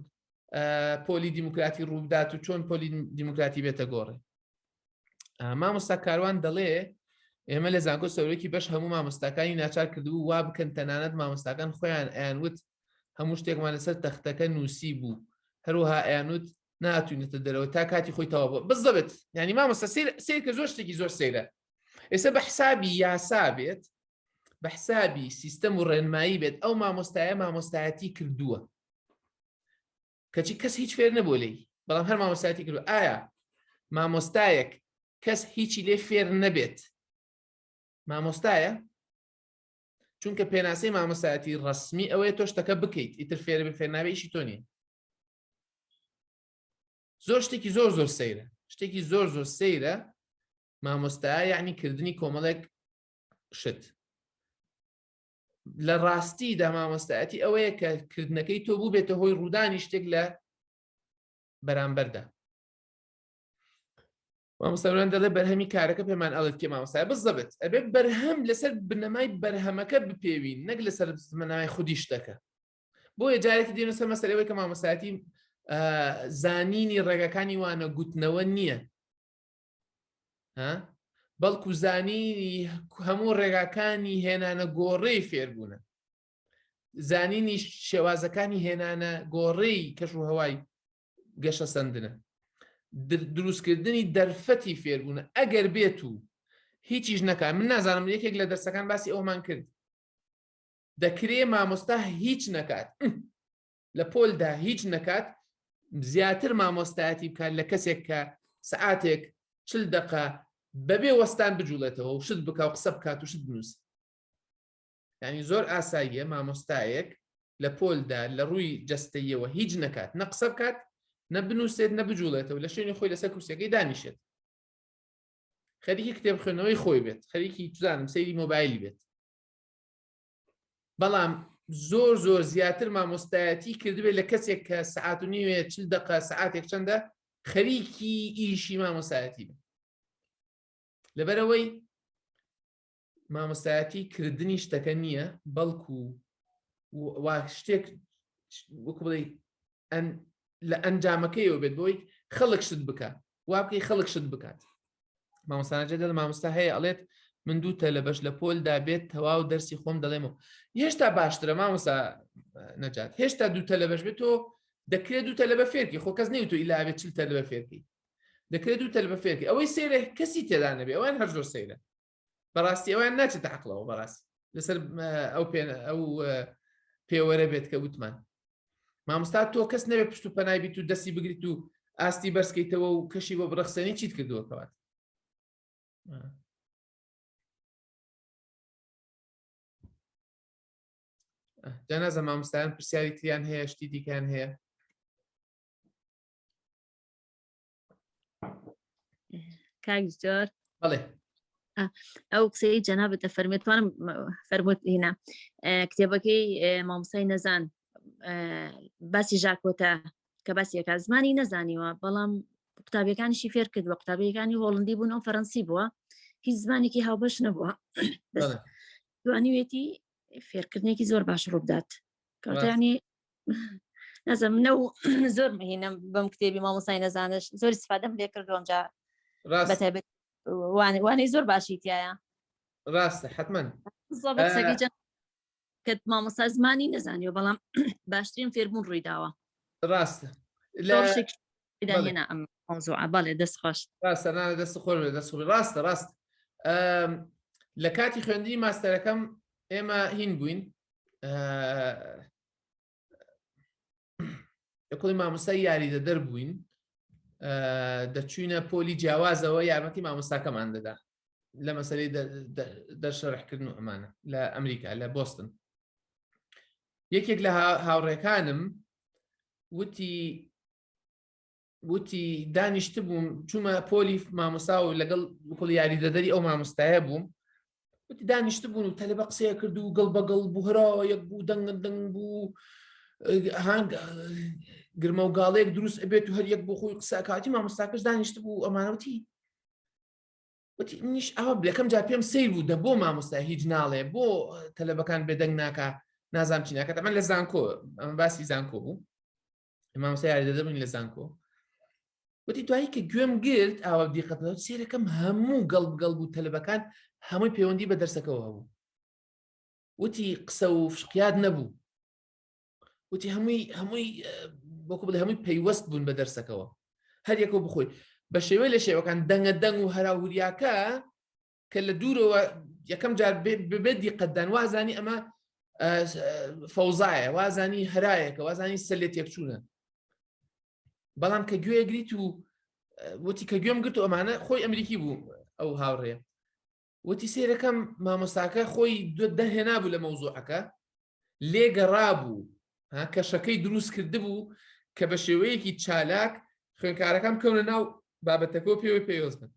پۆلی دیموکراتی ڕوودات و چۆن پۆلی دیموکراتی بێتە گۆڕێ مامۆستا کاروان دەڵێ ئێمە لە زانکۆ سەورەیەکی بەش هەموو مامۆستاکانی ناچار کردبوو وا بکەن تەنانەت مامۆستاکان خۆیان ئەیانوت هەموو شتێکمان لەسەر تەختەکە نووسی بوو هەروەها ئەیانوت ناتوانێتە دەرەوە تا کاتی خۆی تەواو بوو بزەبێت ینی مامۆستا سیر کە زۆر شتێکی زۆر سەیرە ئێستا بە حسابی یاسا بێت بە حسابی سیستەم و ڕێنمایی بێت ئەو مامۆستایەتی کردووە کەچی کەس هیچ فێر نەبوو لێی بەڵام هەر مامۆستایەتی کردووە ئایا مامۆستایەک کەس هیچی لێ فێر نەبێت مامۆستایە چونکە پێناسەی مامۆستایەتی ڕسمی ئەوەیە تۆ شتەکە بکەیت ئیتر فێر بە فێر نابێ ئیشی تۆ نیە زۆر شتێکی زۆر سەیرە شتێکی زۆر سەیرە مامۆستا یعنی کردنی کۆمەڵێک شت لە ڕاستیدا مامۆستایەتی ئەوەیە کە کردنەکەی تۆ بوو بێتە هۆی ڕوودانی شتێک لە بەرامبەردا مامۆستاوران دەڵێ بەرهەمی کارەکە پێمان ئەڵێت کێ مامۆستای بزەبێت ئەبێ بەرهەم لەسەر بنەمای بەرهەمەکە بپێوین نەک لەسەر بنەمای خودی شتەکە بۆیە جارێکی دێنە سەر مەسەلەوەی کە مامۆستایەتی زانینی ڕێگەکانی وانە گوتنەوە نییە بەڵکو زانینی هەموو ڕێگاکانی هێنانە گۆڕەی فێربوونە زانینی شێوازەکانی هێنانە گۆڕەی کەش و هەوای گەشە سەندنە دروستکردنی دەرفەتی فێربوونە ئەگەر بێت و هیچیش نەکات من نازانم یەکێک لە دەرسەکان باسی ئەومان کرد دەکرێ مامۆستا هیچ نەکات لە پۆلدا هیچ نەکات زیاتر مامۆستایەتی بکات لە کەسێک کە سەعاتێک 40 دقە بەبێ وەستان بجوڵێتەوە و شت بکە و قسە بکات و شت بنووسێت یعنی زۆر ئاساییە مامۆستایەک لە پۆلدا لە ڕووی جەستەییەوە هیچ نەکات نە قسە بکات نە بنووسێت نە بجوڵێتەوە لە شوێنی خۆی لەسەر کورسەکەی دانیشێت خەریکی کتێب خوێندنەوەی خۆی بێت خەریکی توزانم سەیری مۆبایلی بێت بەڵام زۆر زیاتر مامۆستایەتی کردبێت لە کەسێک کە سەعات و نیوێ 40 دقە سەعاتێک چەندە خەریکی ئیشی مامۆستایەتی بێت لەبەرەوەی مامۆستایەتی کردنی شتەکە نییە بەڵکو وا شتێک وەکو بڵێ لە ئەنجامەکەیەوە بێت بۆی خەڵک شت بکات وا بکەی خەڵک شت بکات مامۆستانەجە دەڵ مامۆستا هەیە ئەڵێت من دووتە لە بەش لە پۆلدا بێت تەواو دەرسی خۆم دەڵێمەوە هێشتا باشترە مامۆستا نەجات هێشتا دووتە لە بەش بێت تۆ دەکرێت دووتە لە بە فێرکی خۆ کەس نەیوت تۆ ئیلاوێت 40 لە بە فێرکی دەکرێت دووتە لە بە فێرکی ئەوەی سێرە کەسی تێدا نەبێ ئەویان هەر زۆر سەیرە بەڕاستی ئەویان ناچێتە عەقڵەوە بەڕاستی لەسەر ئەو پێوەرە بێت کە وتمان مامۆستا تۆ کەس نەبێت پشت و پەنای بیت و دەستی بگریت و ئاستی بەرزکەیتەوە و کەشی بۆ بڕەخسەنی چیت کردووە کەوات جانازە مامۆستایان پرسیاری تریان هەیە شتی دیکەیان هەیە کاک زۆر بەڵێ ئەو قسەی جەنابەت دەفەرمێتوانم فەرمووت هێنا کتێبەکەی مامۆستای نەزان باسی ژاکۆتە کە باسیەکە زمانی نەزانیوە بەڵام قوتابیەکانیشی فێر کردووە قوتابیەکانی هۆڵندی بوون ئەو فەڕەنسی بووە هیچ زمانێکی هاوبەش نەبووە دوانیوێتی فێرکردنێکی زۆر باش ڕووبدات کەوتانی نەزم منە و زۆر مهینەم بەم کتێبی مامۆستای نەزانش زۆر استفادەم لێ کردوم جا بەتایبەت وانەی زۆر باشی تایە ڕاستە حتمەن کە مامۆستا زمانی نەزانیوە بەڵام باشترین فێربوون ڕوویداوە ڕاستە داهێنا ئەم مۆزوعە بەڵێ دەستخۆش ڕاستە نانە دەست خۆر دەست ڕاستە لە کاتی خوێندنی ماستەرەکەم ئێمە هین بووین لەکۆڵی مامۆستای یاریدە دەربووین دەچوینە پۆلی جیاوازەوە یارمەتی مامۆستاکەمان دەدا لە مەسەلەی دەرشەڕحکردن و ئەمانە لە ئەمریکا لە بۆستن یەکێک لە هاوڕێکانم وتی دانیشت بووم چوومە پۆلی مامۆستا و لەگەڵ پۆلی یاریدەدەری ئەو مامۆستایە بووم وتی دانیشت بوون و تەلەبە قسەیە کرد و گەڵ بەگەڵ بوو هەرا یەک بوو دەنگ بوو هەنگ گرمە و گاڵەیەک دروست ئەبێت و هەر یەک بۆ خۆی قسە کاتی مامۆستاکەش دانیشت بوو ئەمانەوتی منیش ئەوە بلەکەم جا پێم سیر بوو دە بۆ مامۆستا هیچ ناڵێ بۆ تەلەبەکان بێدەنگ ناکە نازانم چی ناکات ئەمە لە زانکۆ ئەمە باسی زانکۆ بوو مامۆستا یاریدەدەر بووین لە زانکۆ وتی دوایی کە گوێم گرت ئاوە دیقەتەوە سێرەکەم هەموو گەڵ بوو تەلەبەکان هەمووی پەیوەندی بە دەرسەکەەوە هەبوو وتی قسە و فشقیاد نەبوو وتی هەمووی وەکو بڵێ هەمووی پەیوەست بوون بە دەرسەکەەوە هەر یەکەوە بخۆی بە شێوەی لە شێوەکان دەنگ و هەراوریاکە کە لە دوورەوە یەکەم جار ببێت دیقەتدان وازانی ئەمە فەوزایە وازانی هەرایەکە وازانی سەلێت یەکچوونە بەڵام کە گوێگریت و وتی کە گوێم گرت و ئەمانە خۆی ئەمریکی بوو ئەو هاوڕێ وتی سێرەکەم مامۆستاکە خۆی دەهێنا بوو لە مەوزوعەکە لێگەڕابوو کەشەکەی دروست کرده بوو کە بە شێوەیەکی چالاک خوێنکارەکەم کەونە ناو بابەتەکە پێوەی پێوەست بن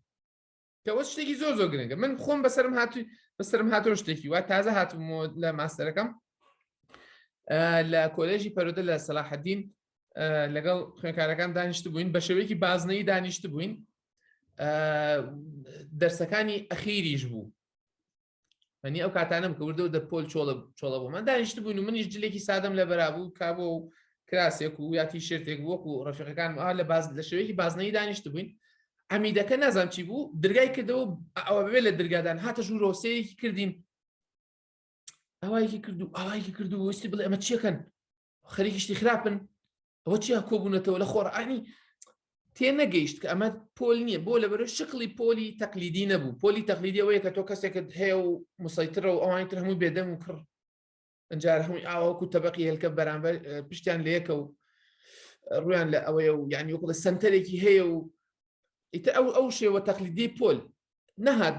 کەەوە شتێکی زۆر زۆر گرنگە من خۆم بەسرم هاتۆ شتێکی وا تازە هاتووم لە ماستەرەکەم لە کۆلێژی پەرۆدە لە سەلاحەدین لەگەڵ خوێنکارەکان دانیشت بووین بە شێوەیەکی بازنەی دانیشت بووین دەرسەکانی ئەخیریش بوو منی ئەو کاتانم کە وردە دە پۆل چۆڵە بوو من دانیشت بووین و منیش جلێکی سادەم لە بەرابوو کابۆ و کراسێک و یاتی شێرتێک وەکو ڕەفیقەکان لە شێوەیەکی بازنەی دانیشت بووین ئەمیدەکە نازانم چی بوو دەرگای کردەوە ئەوە ببێت لە دەرگادان هاتە ژوورۆسەیەکی کردین ئەوایکی کردو ئاوایکی کردو وستی بڵێ ئەمە چیەکەن خەریکی شتی خراپن ئەوە چیا کۆبوونەتەوە لە خۆڕانی تێ نەگەیشت کە ئەمە پۆل نییە بۆ لەبەرەوە شکلی پۆلی تەقلیدی نەبوو پۆلی تەقلیدی ئەوەیە کە تۆ کەسێکت هەیە و مسەیترە و ئەوانی تر هەمووی بێدەم و کڕ ئەنجار هەمووی ئاوەکو تەبەقی هێلکە بەرامبەر پشتیان لە یەکە و ڕویان لە ئەوەیە و یعنی وەکو لە سنتەرێکی هەیە و ئیتر ئەو شێوە تەقلیدی پۆل نەهات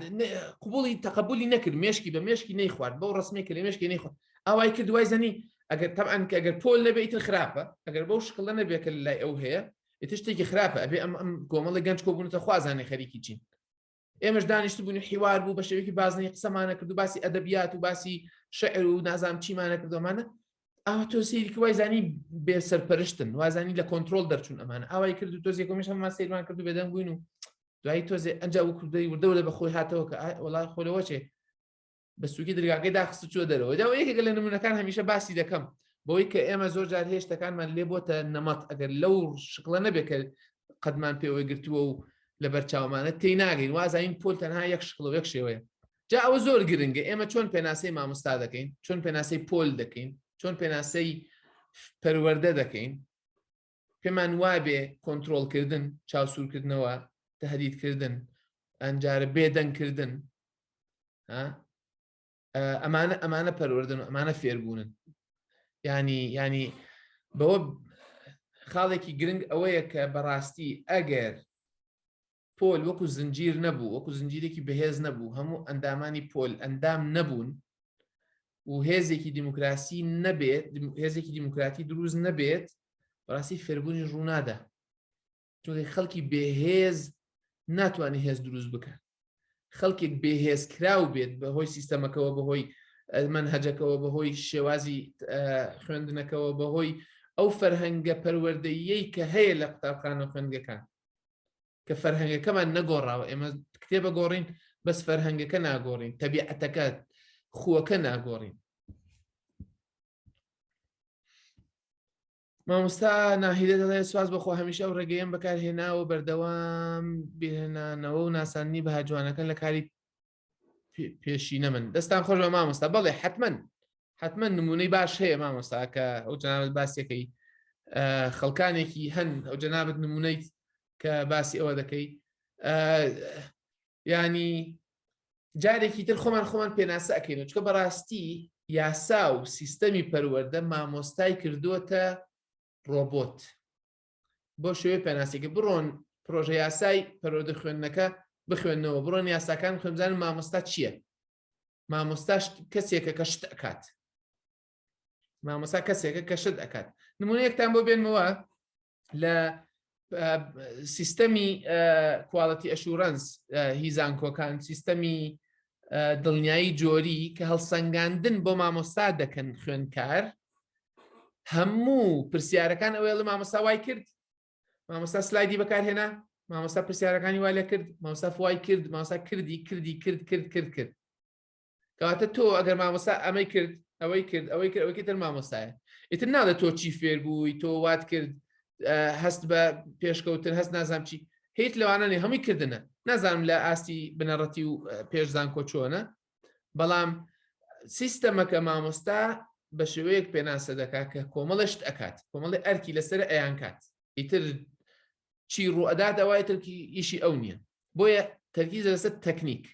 قبوڵی تەقبولی نەکرد مێشکی بە مێشکی نەی خوارد بەو ڕسمێک لە مێشکی نەی خوارد ئاوای کرد دوای زەنی ئەگەر تەبعەن کە ئەگەر پۆل نەبێت ئیتر خراپە ئەگەر بەو شکڵە نەبێت کە لای ئەو هەیە ئیتر شتێکی خراپە ئەبێ ئەم کۆمەڵی گەنج کۆبوونەتە خوازانێ خەریکی چین ئێمەش دانیشت بوون حیوار بوو بە شێوەیەکی بازنەی قسەمانە کرد و باسی ئەدەبیات و باسی شعر و نازام چیمانە کردومانە ئاوا تۆ سەیری وای زانی بێ سەرپەرشتن وازانی لە کۆنتترۆل دەرچوون ئەمانە ئاوای کرد و تۆزیێک کۆمیش هەممان سەیرمان کرد و بێدەنگ بووین و دوایی تۆزێ ئەنج و کوردەی وردەورە بە خۆی هاتەوە کە وڵای خۆلەوە چێ بە سووکی دەرگاکەی داخست چوە دەرەوە داوە یەکێکە لە نمونونەکان هەمیشە باسی دەکەم بۆی کە ئێمە زۆر جار هێشتەکانمان لێ بۆتە نەمەت ئەگەر لەو شکڵە نەبێت کە قەدمان پێوەی گرتووە و لە بەرچاومانە تێی ناگەین وازین پۆل تەنها یەک شکڵ و یەک شێوەیە جا ئەوە زۆر گرنگە ئێمە چۆن پێناسەی مامۆستا دەکەین چۆن پێناسەی پۆل دەکەین چۆن پێناسەی پەروەردە دەکەین پێمان وابێ کۆنتترۆلکردن چاوسورکردنەوە تهدیدکردن ئەنجارە بێدەنگکردن ئەمانە پەروەردن و ئەمانە فێربوونن ینی بەوە خاڵێکی گرنگ ئەوەیە کە بەڕاستی ئەگەر پۆل وەکو زنجیر نەبوو وەکو زنجیرێکی بەهێز نەبوو هەموو ئەندامانی پۆل ئەندام نەبوون و هێزێکی دیموکراسی نەبێت هێزێکی دیموکراتی دروست نەبێت بەڕاستی فێربوونی ڕوونادا چۆن خەڵکی بێهێز ناتوانێت هێز دروست بکەن خەڵکێک بێهێز کراو بێت بەهۆی سیستەمەکەەوە بەهۆی منهەجەکەەوە بەهۆی شێوازی خوێندنەکەەوە بەهۆی ئەو فەرهەنگە پەروەردەیەی کە هەیە لە قوتابخانە خوێندگەکان کە فەرهەنگەکەمان نەگۆڕاوە ئێمە کتێبە گۆڕین بەس فەرهەنگەکە ناگۆڕین تەبیعەتەکە خووەکە ناگۆڕین مامۆستا ناهیدە دەڵێ سواز بەخۆ هەمیشە ئەو ڕێگەیەم بەکارهێناوە بەردەوام بێهێنانەوە و ناسانی بەهاجوانەکان لە کاری پێشینە من دەستان خۆش بە مامۆستا بەڵێ حتمما نمونەی باش هەیە مامۆستا کە ئەو جەنابەت باسیەکەی خەڵکانێکی هەن ئەو جەنابەت نمونەی کە باسی ئەوە دەکەی ینی جارێکی تر خۆمان پێناسە ئەەکەین چکە بەڕاستی یاسا و سیستەمی پەروەردە مامۆستای کردووەتە ڕۆبۆت بۆ شێوەیە پێناسێکە بڕۆن پرۆژە یاسای پەروەردە خوێندنەکە بخوێنەوە بڕۆن یاساکان خوێنزانن مامۆستا چییە مامۆستا کەسێکە کە شت ئەکات مامۆستا کەسێکە کە شت ئەکات نمونەیەکتان بۆ بێنمەوە لە سیستەمی کوالەتی ئەشورەنس هیزان کۆکان سیستەمی دڵنیایی جۆری کە هەڵسەنگاندن بۆ مامۆستا دەکەن خوێندکار هەموو پرسیارەکان ئەوێ لە مامۆستا وای کرد مامۆستا سلایدی بەکارهێنا مامۆستا پرسیارەکانی وای لە کرد مامۆستا فوای کرد مامۆستا کرد کەواتە تۆ ئەگەر مامۆستا ئەمەی کرد ئەوەی تر مامۆستایە ئیتر نادە تۆ چی فێر بووی تۆ وات کرد هەست بە پێشکەوتن هەست نازام چی هیچ لەوانانێ هەمووی کردنە نازانم لە ئاستی بنەڕەتی و پێشزان کۆچۆنە بەڵام سیستەمەکە مامۆستا بە شێوەیەک پێناسە دەکات کە کۆمەڵشت ئەکات کۆمەڵی ئەرکی لەسەر ئەیان کات ئیتر چی ڕوئەدات ئەوای ترکی ئیشی ئەو نییە بۆیە تەرکیزە لەسەر تەکنیک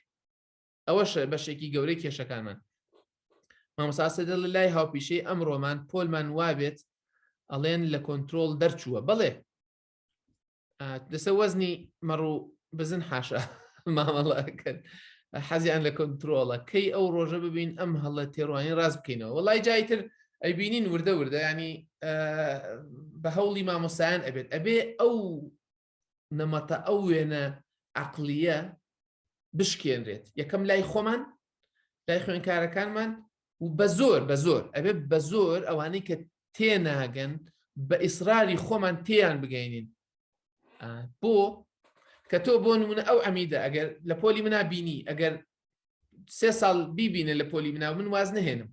ئەوەش بەشێکی گەورەی کێشەکانمان مامۆستا سەدە لە لای هاوپیشەی ئەمڕۆمان پۆلمان وابێت ئەڵێن لە کۆنتترۆل دەرچووە بڵێ دەسە وەزنی مەڕوو بزن حاشا مامەڵەکەن حەزیان لە کۆنتترۆڵە کەی ئەو ڕۆژە ببین ئەم هەڵە تێڕوانی ڕاست بکەینەوە وڵای جایتر ئەیبینین وردە ینی بە هەوڵی مامۆسایان ئەبێت ئەبێ ئەو نەمەتە ئەو وێنە عەقلیە بشکێنرێت. یەکەم لای خۆمان، لای خوێندکارەکانمان، و بە زۆر ئەبێ بە زۆر ئەوانەی کە تێناگەن بە ئیسراری خۆمان تێیان بگەینین. بۆ کە تۆ بۆ نمونە ئەو ئەمیدە ئەگەر لە پۆلی منا بینی، ئەگەر 3 ساڵ بیبینە لە پۆلی منا من واز نهێنم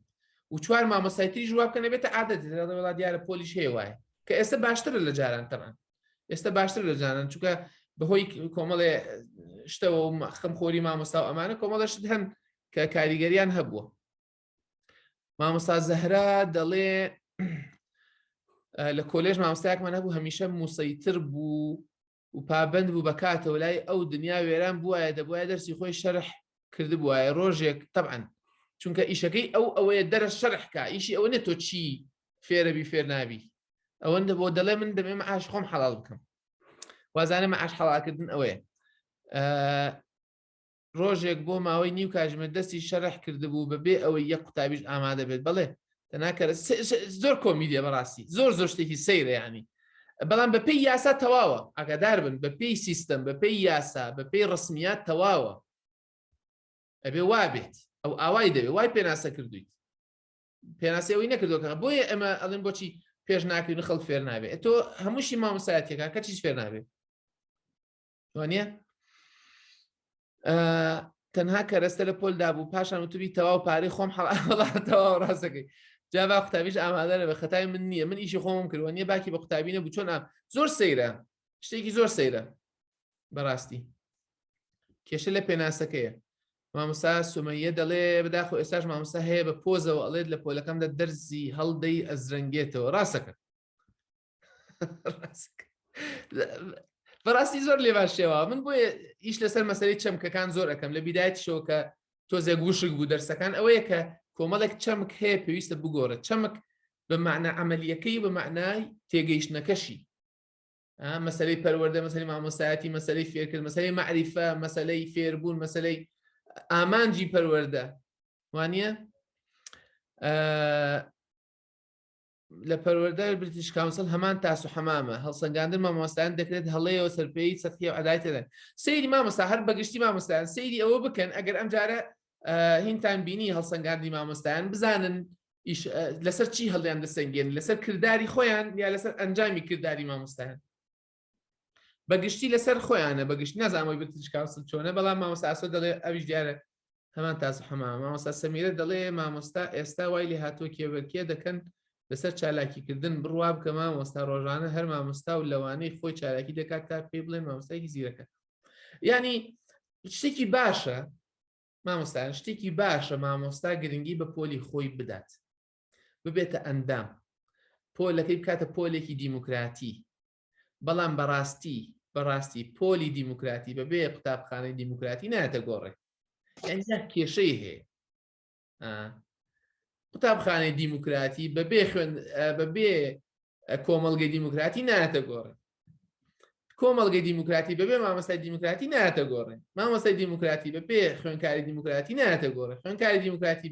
و 4 مامۆستایتری ژواب بکەنە بێتە عادەت وڵات دیارە پۆلیش هەیە وایە کە ئێستا باشترە لە جاران تەمان ئێستا باشتر لە جاران چونکە بەهۆی کۆمەڵێ شتەوە و خەمخۆری مامۆستا و ئەمانە کۆمەڵە شت هەن کە کاریگەریان هەبووە. مامۆستا زەهرا دەڵێ لە کۆلێژ مامۆستایەکمان هەبوو هەمیشە موسەیتر بوو و پابند بوو بەکاتەوە لای ئەو دنیا وێران بووایە دەبووایە دەرسی خۆی شەرح کردبووایە ڕۆژێک تەبعەن چونکە ئیشەکەی ئەوەیە دەرە شەرحکە ئیشی ئەوە نێت تۆ چی فێرەبی فێر نابی ئەوەندە بۆ دەڵێ من دەبێ مەعاش خۆم حەڵال بکەم وازانە مەعاش حەڵالکردن ئەوەیە. ڕۆژێک بۆ ماوەی نیو کاتژمێر دەستی شەرح کردبوو بەبێ ئەوەی یەک قوتابیش ئامادە بێت بەڵێ تەناکەرە زۆر کۆمیدیە بەڕاستی زۆر شتێکی سەیرە یعنی بەڵام بە پێی یاسا تەواوە ئاگادار بن بە پێی سیستەم بە پێی یاسا بە پێی ڕسمیات تەواوە ئەبێ وابێت ئەو ئاوای دەوێت وای پێناسە کردویت پێناسی ئەوەی نەکردوکە بۆیە ئەمە ئەڵێن بۆچی پێش ناکردن خەڵک فێر نابێت تۆ هەمووشی مامۆستایەتێکە کە چیش فێر نابێت وانە تەنها کەرەستە لە پۆلدا بوو پاشان وتبی تەواو پارەی خۆم حەڵال تەواو ڕاستەکەی جا با قوتابیش ئامادەرە بە خەتای من نییە من ئیشی خۆمم کردووە نیە باکی بە قوتابی نەبوو چۆن زۆر سەیرە شتێکی زۆر سەیرە بەڕاستی کێشە لە پێناسەکەیە. مامۆستا سومەیە دەڵێ بەداخۆ ئێستاش مامۆستا هەیە بە پۆزەوە ئەڵێت لە پۆلەکەمدا دەرزی هەڵدەی ئەزرەنگێتەوە ڕاستەکە بەڕاستی زۆر لێ باشێەوە من بۆیە ئیش لەسەر مەسەلەی چەمکەکان زۆر ئەەکەم لە بیدایەتیشەوە کە تۆزێک وشک بوو دەرسەکان ئەوەیە کە کۆمەڵێک چەمک هەیە پێویستە بگۆڕە چەمک بە معنە عەمەلیەکەی بە معنای تێگەیشتنەکەشی مەسەلەی پەروەردە مەسەلەی مامۆستایەتی مەسەلەی فێرکرد مەسەلەی مەعریفە مەسەلەی فێربوون مەسەلەی ئامانجی پەروەردە وانە لە پەروەردەی بریتیش کاونسڵ هەمان تاس و حەمامە هەڵسەنگاندن مامۆستایان دەکرێت هەڵەیەوە سەرپێی سەرخی و عەدالەتەدەن سەیری مامۆستا هەر بەگشتی مامۆستایان سەیری ئەوە بکەن ئەگەر ئەم جارە هینتان بینی هەڵسەنگاندنی مامۆستایان بزانن لەسەر چی هەڵیان دەسەنگێن لەسەر کردداری خۆیان یا لەسەر ئەنجامی کردداری مامۆستایان بەگشتی لەسەر خۆیانە بەگشت نازانەوەی بریتیش کاونسڵ چۆنە بەڵام مامۆستا ئاسۆ دەڵێ ئەویش دیارە هەمان تاس و حەمامە. مامۆستا سەمیرە دەڵێ مامۆستا ئێستا وای لێ هاتووە کێوەرکێ دەکەن لەسەر چالاکیکردن بڕوا بکە مامۆستا ڕۆژانە هەر مامۆستا و لەوانەی خۆی چالاکی دەکات تا پێی بڵێن مامۆستایەکی زیرەکە ینی شتێکی باشە مامۆستایان شتێکی باشە مامۆستا گرنگی بە پۆلی خۆی بدات ببێتە ئەندام پۆلەکەی بکاتە پۆلێکی دیموکراتی بەڵام بەڕاستی پۆلی دیموکراتی بەبێ قوتابخانەی دیموکراتی نایەتە گۆڕێ یعنی کێشەی هەیە قوتابخانەی دیموکراتی بەبێ کۆمەڵگەی دیموکراتی نایەتە گۆڕێ کۆمەڵگەی دیموکراتی بەبێ مامۆستای دیموکراتی نایەتە گۆڕێ مامۆستای دیموکراتی بەبێ خوێندکاری دیموکراتی نایەتە گۆڕێ خوێندکاری دیموکراتی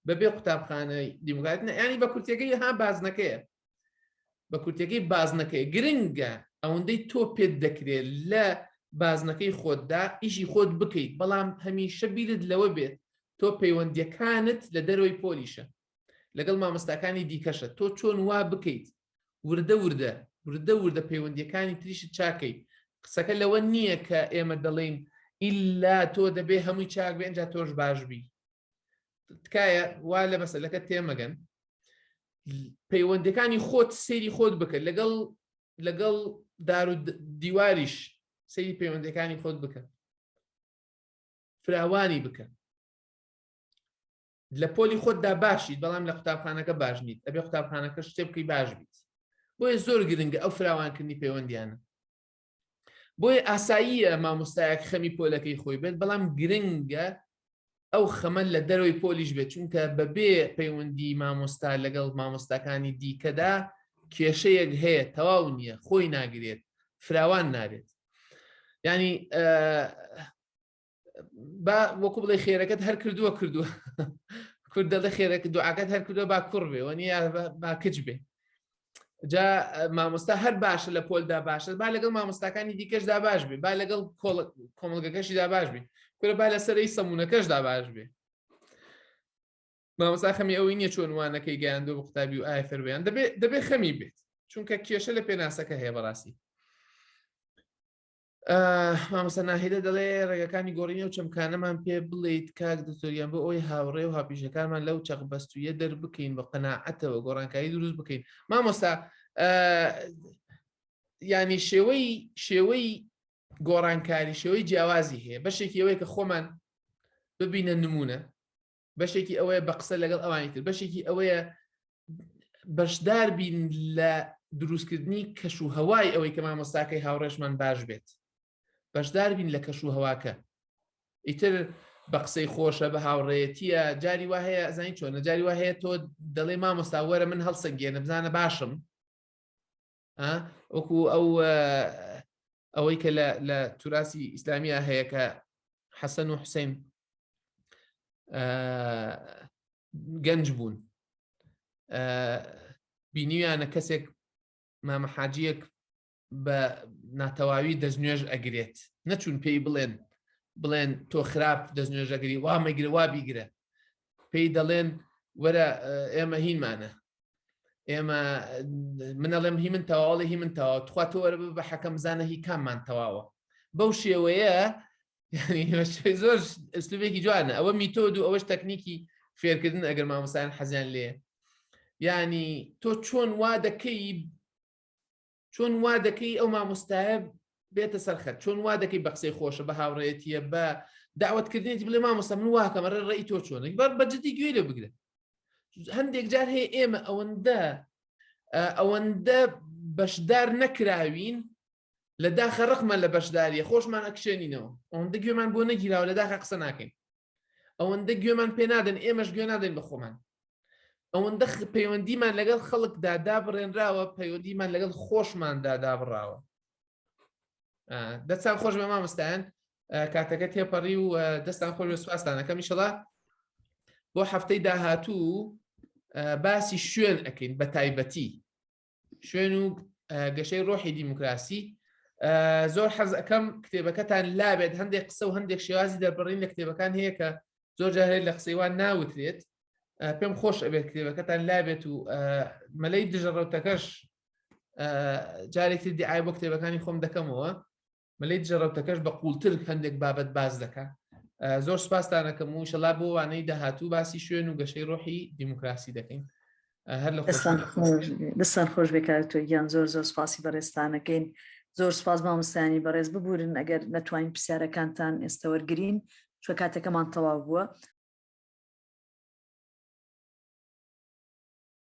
بەبێ قوتابخانەی دیموکراتی ینی بە کورتەکەی ها بازنەکەیە بە کورتەکەی بازنەکەی گرنگە ئەوەندەی تۆ پێت دەکرێت لە بازنەکەی خۆتدا ئیشی خۆت بکەیت بەڵام هەمیشە بیرت لەوە بێت تۆ پەیوەندیەکانت لە دەرەوەی پۆلیشە لەگەڵ مامۆستاکانی دیکەشە تۆ چۆن وا بکەیت وردە پەیوەندیەکانی تریشت چاکەیت قسەکە لەوە نییە کە ئێمە دەڵێن ئیلا تۆ دەبێ هەمووی چاک بێ ئەنجا تۆش باشبی تکایە وا لە مەسەلەکە تێمەگەن پەیوەندیەکانی خۆت سەیری خۆت بکە لەگەڵ دار و دیواریش سەیری پەیوەندیەکانی خۆت بکە فراوانی بکە لە پۆلی خۆتدا باشیت بەڵام لە قوتابخانەکە باش نیت ئەبێ قوتابخانەکە شتێ بکەی باش بیت بۆیە زۆر گرنگە ئەو فراوانکردنی پەیوەندیانە بۆیە ئاساییە مامۆستایەک خەمی پۆلەکەی خۆی بێت بەڵام گرنگە ئەو خەمە لە دەرەوەی پۆلیش بێت چونکە بەبێ پەیوەندی مامۆستا لەگەڵ مامۆستاکانی دیکەدا کێشەیەک هەیە تەواو نییە خۆی ناگرێت فراوان نابێت ینی با وەکو بڵێ خێرەکەت هەر کردووە کورد دەڵێ خێرەکە دوعاکەت هەر کردووە با کوڕ بێ وەنی با کچ بێ جا مامۆستا هەر باشە لە پۆلدا باشە با لەگەڵ مامۆستاکانی دیکەشدا باش بێ با لەگەڵ کۆمەڵگەکەشیدا باش بێ کورە با لەسەرەی سەمونونەکەشدا باش بێ مامۆستا خەمی ئەوەی نییە چۆنوانەکەی گەیاندۆ بە قوتابی و ئای فەربیان دەبێت خەمی بێت چونکە کێشە لە پێناسەکە هەیە بەڕاستی مامۆستا ناهیدە دەڵێ ڕێگەکانی گۆڕینە و چەمکانەمان پێ بڵێیت کاک دکتۆریان بۆ ئەوی هاوڕێ و هاپیشەکانمان لەو چەقبەستویە دەربکەین بە قەناعەتەوە گۆڕانکاری دروست بکەین مامۆستا ینی شێوەی گۆڕانکاری شێوەی جیاوازی هەیە بەشێکی ئەوەیە کە خۆمان ببینە نمونە بەشێکی ئەوەیە بە قسە لەگەڵ ئەوانی تر بەشێکی ئەوەیە بەشدار بین لە دروستکردنی کەش و هەوای ئەوەی کە مامۆستاکەی هاوڕێشمان باش بێت بەشدار بین لە کەش و هەواکە ئیتر بە قسەی خۆشە بە هاوڕێیەتیە جاری وا هەیە ئەزانی چۆنە جاری وا هەیە تۆ دەڵێ مامۆستا وەرە من هەڵسەنگێنە بزانە باشم وەکو ئەوەی کە لە توراسی ئیسلامیە هەیە کە حەسەن و حوسێن گەنج بوون بینیویانە کەسێک مامە حاجیەک بە ناتەواوی دەستنوێژ ئەگرێت نەچوون پێی بڵێن تۆ خراپ دەستنوێژ ئەگری وا مەگرە وا بیگرە پێی دەڵێن وەرە ئێمە هینمانە ئێمە منەڵێم هی من تەواوڵی هی من تەواو تخوا تۆ وەرە بە حەکەم بزانە هی کاممان تەواوە بەو شێوەیە زۆر ئەسلوبێکی جوانە ئەوە میتۆد و ئەوەش تەکنیکی فێرکردن ئەگەر مامۆستایان حەزیان لێ ینی تۆ چۆن وا دەکەی ئەو مامۆستایە بێتە سەرخەت چۆن وا دەکەی بە قسەی خۆشە بە هاوڕێیەتیە بە داوەتکردنیی بڵێ مامۆستا من واکەمە ڕێی تۆ چۆنە بەجددی گوێ لێ بگرێت هەندێک جار هەیە ئێمە ئەوەندە بەشدار نەکراوین لە داخە ڕقمە لە بەشداریە خۆشمان ئەکشێنینەوە ئەوەندە گوێمان بۆ نەگیراوە لە داخە قسە ناکەین ئەوەندە گوێمان پێ نادەن ئێمەش گوێ نادەین بە خۆمان ئەوەندە پەیوەندیمان لەگەڵ خەڵکدا دابڕێنراوە پەیوەندیمان لەگەڵ خۆشماندا دابڕاوە دەستان خۆش بە مامۆستایان کاتەکە تێپەڕی و دەستان خۆش بە سوپاسدانەکەم ئینشەڵا بۆ هەفتەی داهاتوو باسی شوێن ئەکەین بە تایبەتی شوێن و گەشەی ڕۆحی دیموکراسی زۆر حەز ئەەکەم کتێبەکەتان لابێت هەندێک قسە و هەندێک شێوازی دەربڕین لە کتێبەکان هەیە کە زۆر جار هەیە لە قسەیوان ناوترێت پێم خۆش ئەبێت کتێبەکەتان لابێت و مەلەی دژەڕەوتەکەش جارێکی دیعای بۆ کتێبەکانی خۆم دەکەمەوە مەلەی دژەڕەوتەکەش بە قوڵتر هەندێک بابەت باز دەکات زۆر سپاسدانەکەم و ئینشەڵا بۆ وانەی داهاتوو باسی شوێن و گەشەی ڕۆحی دیموکراسی دەکەین هەر لە دەستان خۆش بێکات تۆ گیان زۆر سپاسی بەڕێستانەکەین زۆر سپاس مامۆستایانی بەڕێز ببورن ئەگەر نەتوانین پرسیارەکانتان ئێستا وەرگرین چوە کاتەکەمان تەواو بووە